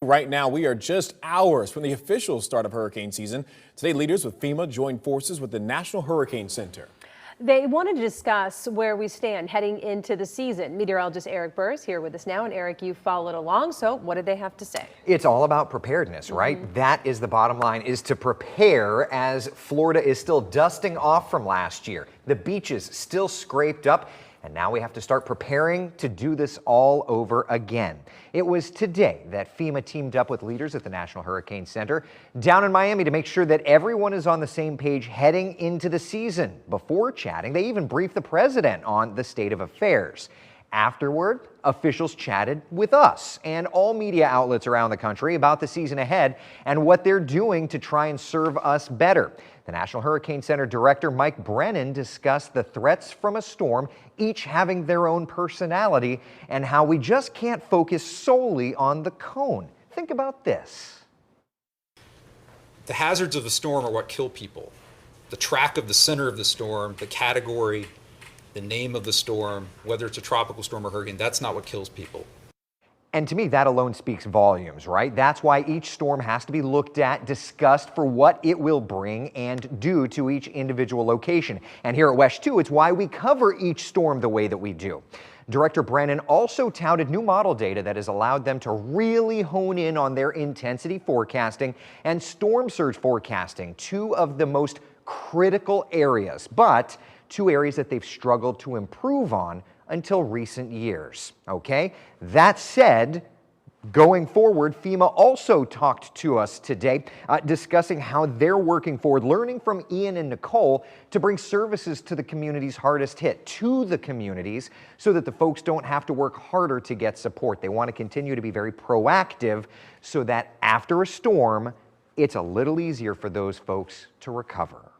Right now, we are just hours from the official start of hurricane season. Today, leaders with FEMA joined forces with the National Hurricane Center. They wanted to discuss where we stand heading into the season. Meteorologist Eric Burr is here with us now. And Eric, you followed along. So what did they have to say? It's all about preparedness, right? That is the bottom line, is to prepare as Florida is still dusting off from last year. The beaches still scraped up. And now we have to start preparing to do this all over again. It was today that FEMA teamed up with leaders at the National Hurricane Center down in Miami to make sure that everyone is on the same page heading into the season. Before chatting, they even briefed the president on the state of affairs. Afterward, officials chatted with us and all media outlets around the country about the season ahead and what they're doing to try and serve us better. The National Hurricane Center Director Mike Brennan discussed the threats from a storm, each having their own personality, and how we just can't focus solely on the cone. Think about this. The hazards of the storm are what kill people. The track of the center of the storm, the category, the name of the storm, whether it's a tropical storm or hurricane, that's not what kills people. And to me, that alone speaks volumes, right? That's why each storm has to be looked at, discussed for what it will bring and do to each individual location. And here at WESH 2, it's why we cover each storm the way that we do. Director Brennan also touted new model data that has allowed them to really hone in on their intensity forecasting and storm surge forecasting, two of the most critical areas, but two areas that they've struggled to improve on until recent years. Okay, that said, going forward, FEMA also talked to us today discussing how they're working forward, learning from Ian and Nicole to bring services to the communities hardest hit, to the communities, so that the folks don't have to work harder to get support. They want to continue to be very proactive so that after a storm, it's a little easier for those folks to recover.